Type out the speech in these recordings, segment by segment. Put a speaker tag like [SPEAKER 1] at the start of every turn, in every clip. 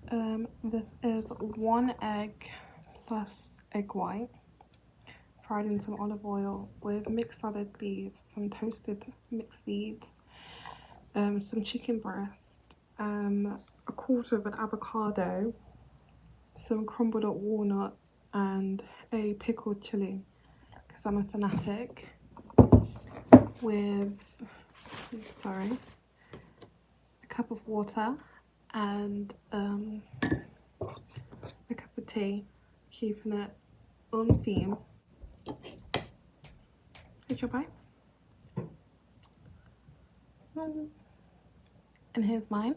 [SPEAKER 1] This is 1 egg plus egg white, fried in some olive oil with mixed salad leaves, some toasted mixed seeds, some chicken breast, a quarter of an avocado, some crumbled up walnut, and a pickled chili, because I'm a fanatic, with, sorry, a cup of water and a cup of tea, keeping it on theme. Here's your bite. And here's mine.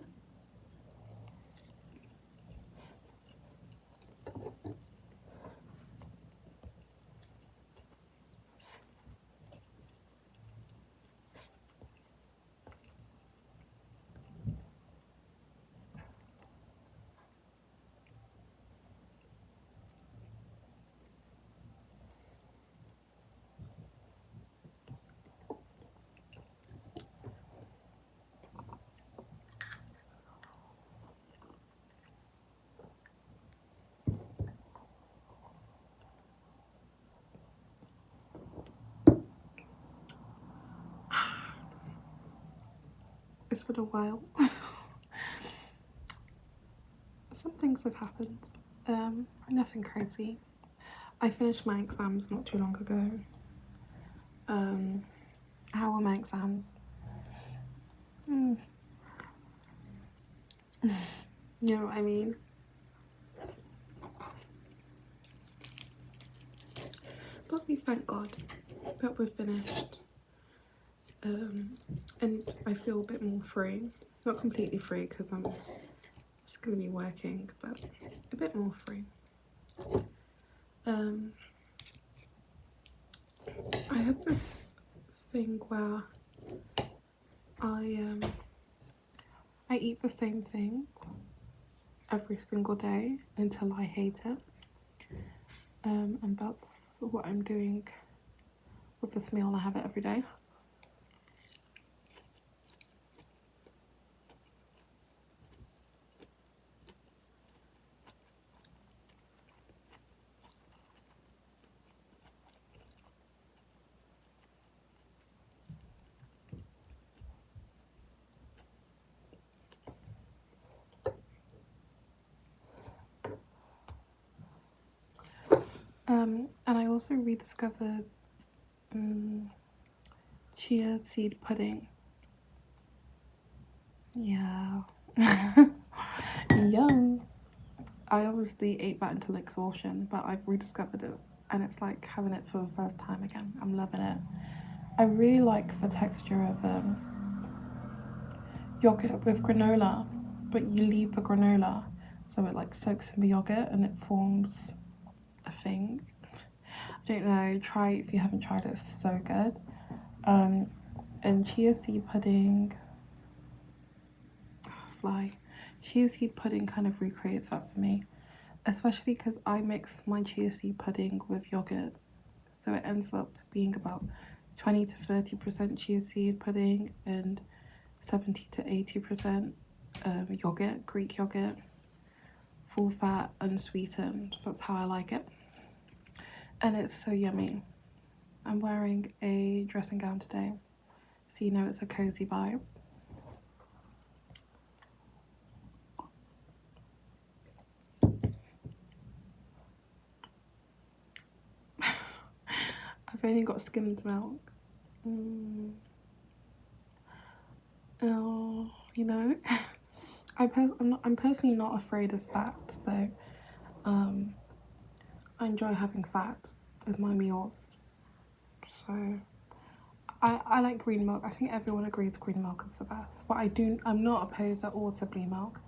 [SPEAKER 1] It's been a while. Some things have happened. Nothing crazy. I finished my exams not too long ago. How were my exams? You know what I mean? But we thank God that we're finished. And I feel a bit more free. Not completely free because I'm just going to be working, but a bit more free. I have this thing where I eat the same thing every single day until I hate it. And that's what I'm doing with this meal. I have it every day. And I also rediscovered chia seed pudding. Yeah. Yum. I obviously ate that until exhaustion, but I've rediscovered it and it's like having it for the first time again. I'm loving it. I really like the texture of yogurt with granola, but you leave the granola so it like soaks in the yogurt and it forms a thing. I don't know, try it if you haven't tried it, it's so good. And chia seed pudding, chia seed pudding kind of recreates that for me, especially because I mix my chia seed pudding with yogurt, so it ends up being about 20 to 30% chia seed pudding and 70 to 80% yogurt, Greek yogurt, full fat, unsweetened. That's how I like it, and it's so yummy. I'm wearing a dressing gown today, so you know it's a cozy vibe. I've only got skimmed milk. Oh, you know, I'm personally not afraid of fat, so I enjoy having fat with my meals. So I like green milk. I think everyone agrees green milk is the best. But I'm not opposed at all to blue milk.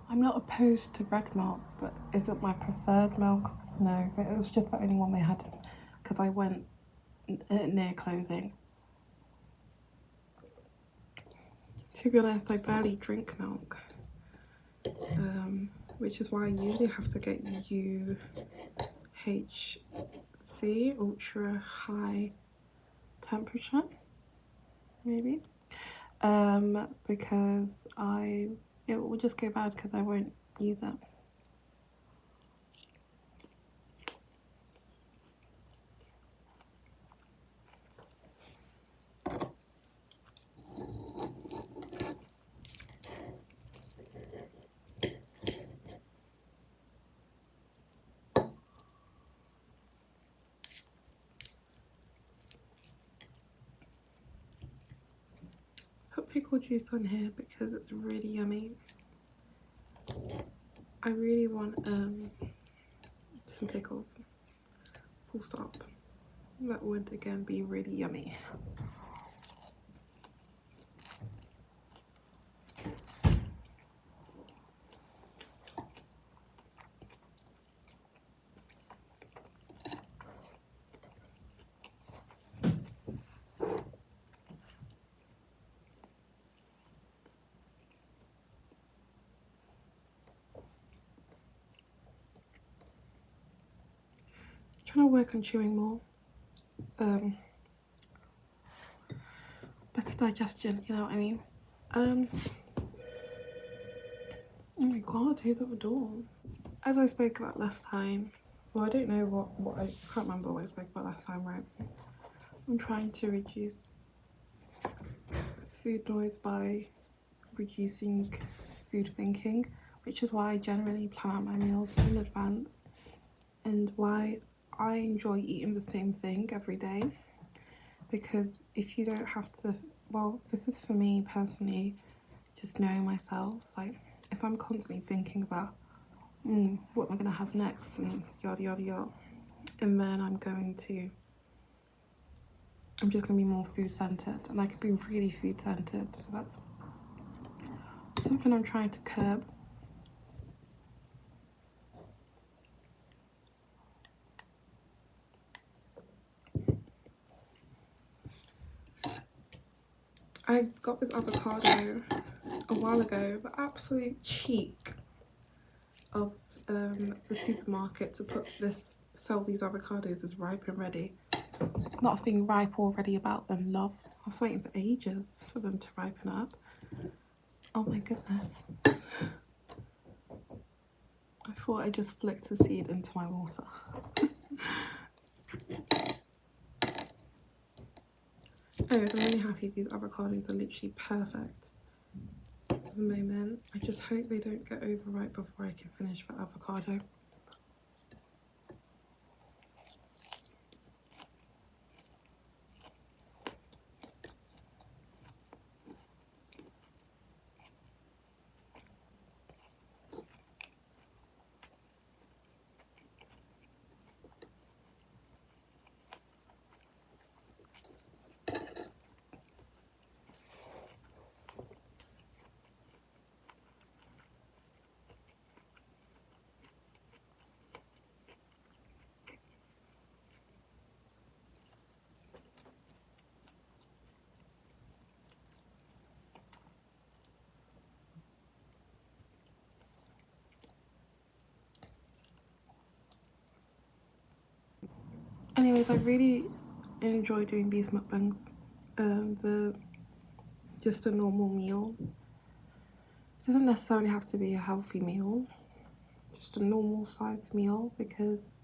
[SPEAKER 1] I'm not opposed to red milk, but is it my preferred milk? No, but it was just the only one they had because I went near closing. To be honest, I barely drink milk, which is why I usually have to get UHC, ultra high temperature, maybe, because it will just go bad because I won't use it. Put pickle juice on here because it's really yummy. I really want some pickles. Full stop. That would again be really yummy. Trying to work on chewing more. Better digestion, you know what I mean? Oh my god, who's at the door? As I spoke about last time, well, I don't know what I can't remember what I spoke about last time, right? I'm trying to reduce food noise by reducing food thinking, which is why I generally plan out my meals in advance and why I enjoy eating the same thing every day. Because if you don't have to, well, this is for me personally, just knowing myself, like if I'm constantly thinking about what am I gonna have next and yada yada yada, and then I'm just gonna be more food centered, and I can be really food centered, so that's something I'm trying to curb. I got this avocado a while ago, the absolute cheek of the supermarket to sell these avocados as ripe and ready. Nothing ripe already about them, love. I was waiting for ages for them to ripen up. Oh my goodness. I thought I just flicked a seed into my water. Anyways, I'm really happy these avocados are literally perfect at the moment. I just hope they don't get overripe before I can finish the avocado. Anyways, I really enjoy doing these mukbangs. Just a normal meal. It doesn't necessarily have to be a healthy meal. Just a normal sized meal, because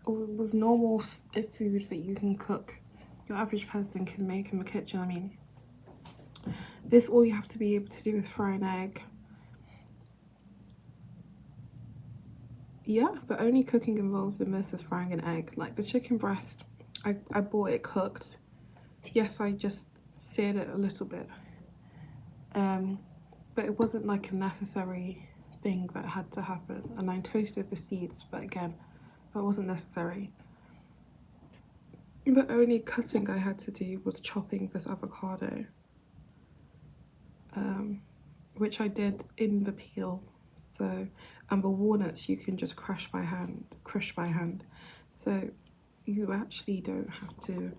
[SPEAKER 1] with normal food that you can cook, your average person can make in the kitchen. I mean, this all you have to be able to do is fry an egg. Yeah, the only cooking involved in this is frying an egg. Like the chicken breast, I bought it cooked. Yes, I just seared it a little bit. But it wasn't like a necessary thing that had to happen. And I toasted the seeds, but again, that wasn't necessary. The only cutting I had to do was chopping this avocado, which I did in the peel. So, and the walnuts you can just crush by hand. So you actually don't have to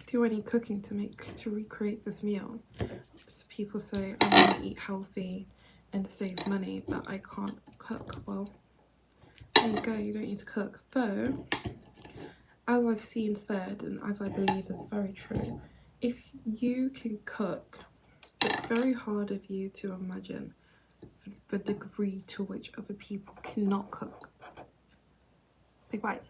[SPEAKER 1] do any cooking to recreate this meal. So people say I want to eat healthy and save money, but I can't cook. Well, there you go, you don't need to cook. Though, as I've seen said, and as I believe is very true, if you can cook, it's very hard of you to imagine the degree to which other people cannot cook. Big bite.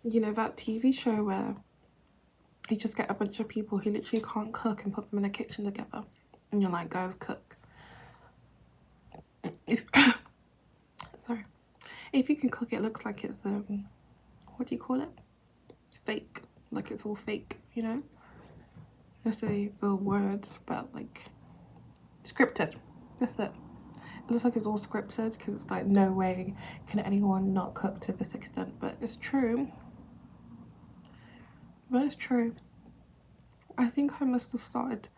[SPEAKER 1] You know that TV show where you just get a bunch of people who literally can't cook and put them in a kitchen together, and you're like, guys, cook. If sorry, if you can cook, it looks like it's what do you call it? Fake, like it's all fake, you know. Let's say the word, but like scripted. That's it. It looks like it's all scripted because it's like no way can anyone not cook to this extent, but it's true. But it's true. I think I must have started.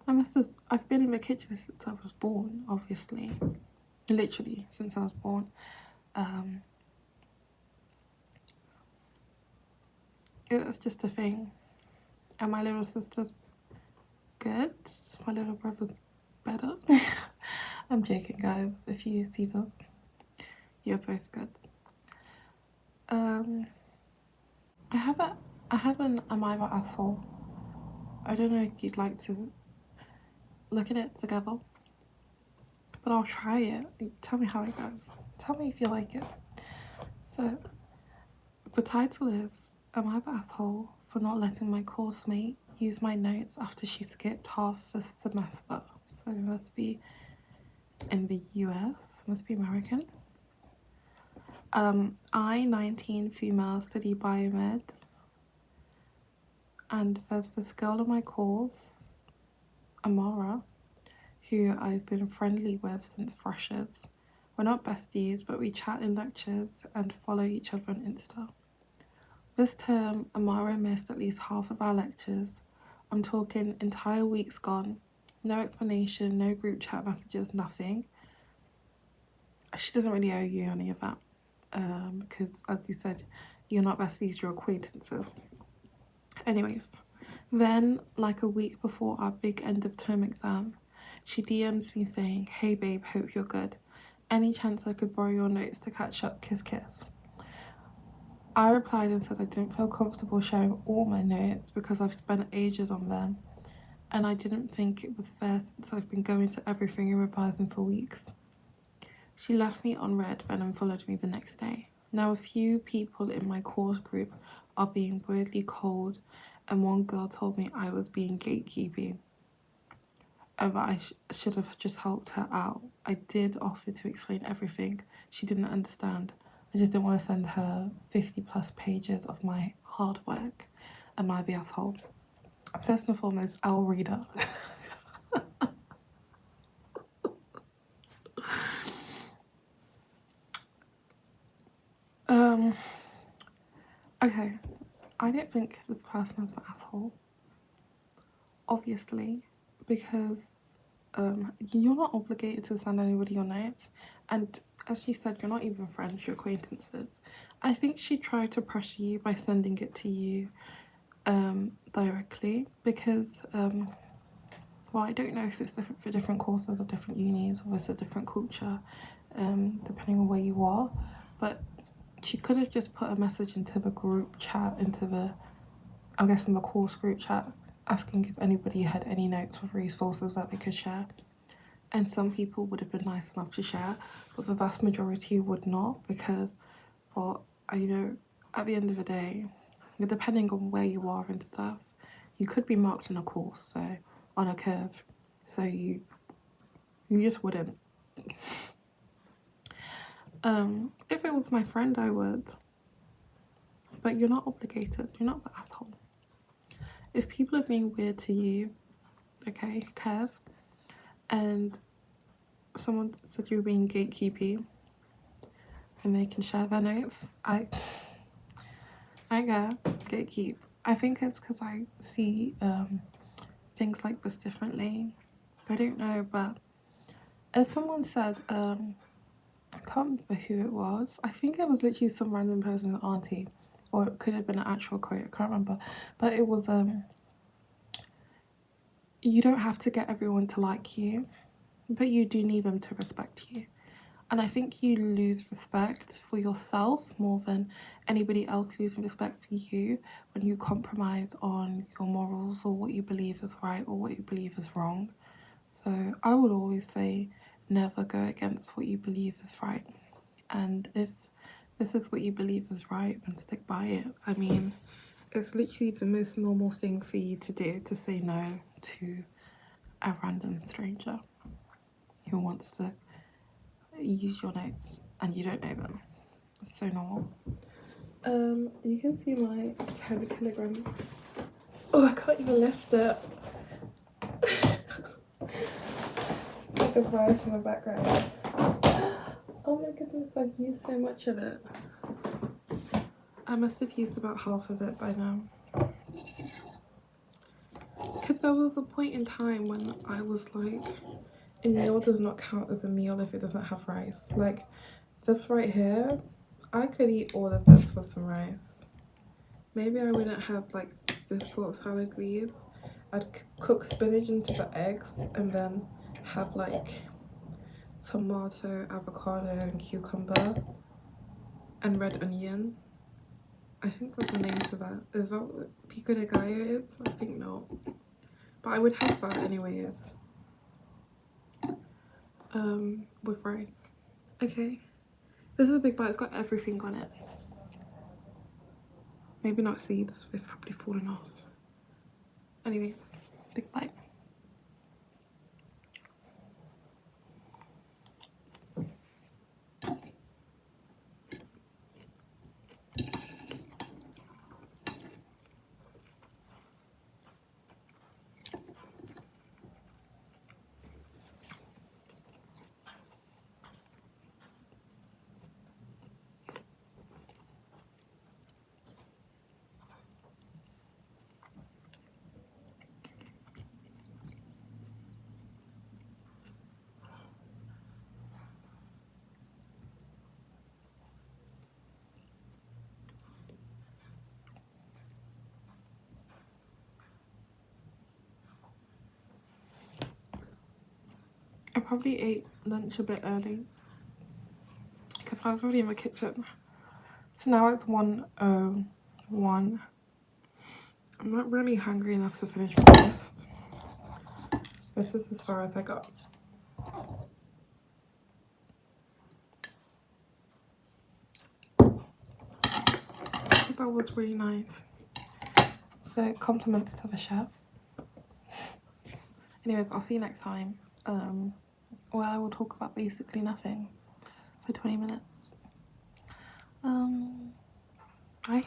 [SPEAKER 1] I've been in the kitchen since I was born, obviously. Literally since I was born. It was just a thing. And my little sister's good. My little brother's better. I'm joking, guys. If you see this, you're both good. I have an Amira asshole. I don't know if you'd like to look at it together, but I'll try it. Tell me how it goes. Tell me if you like it. So, the title is Am I the Asshole for Not Letting My course mate use my notes after she skipped half the semester? So it must be in the US, must be American. I, 19, female, study biomed, and there's this girl in my course, Amara, who I've been friendly with since freshers. We're not besties, but we chat in lectures and follow each other on Insta. This term, Amara missed at least half of our lectures. I'm talking entire weeks gone. No explanation, no group chat messages, nothing. She doesn't really owe you any of that. Because as you said, you're not besties, you're acquaintances. Anyways, then like a week before our big end of term exam, she DMs me saying, hey babe, hope you're good. Any chance I could borrow your notes to catch up, kiss kiss? I replied and said I didn't feel comfortable sharing all my notes because I've spent ages on them and I didn't think it was fair since I've been going to everything and revising for weeks. She left me unread then and followed me the next day. Now a few people in my course group are being weirdly cold and one girl told me I was being gatekeeping and that I should have just helped her out. I did offer to explain everything. She didn't understand. I just didn't want to send her 50 plus pages of my hard work. Am I the asshole? First and foremost, I'll read her. Okay, I don't think this person is an asshole, obviously, because you're not obligated to send anybody your notes, and as she said, you're not even friends, you're acquaintances. I think she tried to pressure you by sending it to you directly because well, I don't know if it's different for different courses or different unis or it's a different culture depending on where you are, but she could have just put a message into the group chat, into the, I'm guessing the course group chat, asking if anybody had any notes or resources that they could share. And some people would have been nice enough to share, but the vast majority would not because, well, you know, at the end of the day, depending on where you are and stuff, you could be marked in a course, so on a curve, so you just wouldn't. If it was my friend, I would. But you're not obligated. You're not the asshole. If people are being weird to you, okay, who cares? And someone said you were being gatekeepy and they can share their notes, I get gatekeep. I think it's because I see things like this differently. I don't know, but as someone said, I can't remember who it was. I think it was literally some random person's auntie. or it could have been an actual quote, I can't remember, but it was you don't have to get everyone to like you, but you do need them to respect you. And I think you lose respect for yourself more than anybody else losing respect for you when you compromise on your morals or what you believe is right or what you believe is wrong. So I would always say never go against what you believe is right. And if this is what you believe is right, then stick by it. I mean, it's literally the most normal thing for you to do, to say no to a random stranger who wants to use your notes and you don't know them. It's so normal. You can see my 10 kilogram. Oh, I can't even lift it. Like a rice in the background. Oh my goodness, I've used so much of it. I must have used about half of it by now. Because there was a point in time when I was like, a meal does not count as a meal if it doesn't have rice. Like this right here, I could eat all of this with some rice. Maybe I wouldn't have like this sort of salad leaves. I'd cook spinach into the eggs and then have like tomato, avocado and cucumber and red onion. I think that's the name for that. Is that what pico de gallo is? I think not. But I would have that anyways. With rice. Okay. This is a big bite, it's got everything on it. Maybe not seeds, they've probably fallen off. Anyways, big bite. I probably ate lunch a bit early because I was already in the kitchen. So now it's 1:01. I'm not really hungry enough to finish breakfast. This is as far as I got. That was really nice. So compliments to the chef. Anyways, I'll see you next time. Where I will talk about basically nothing for 20 minutes. Bye.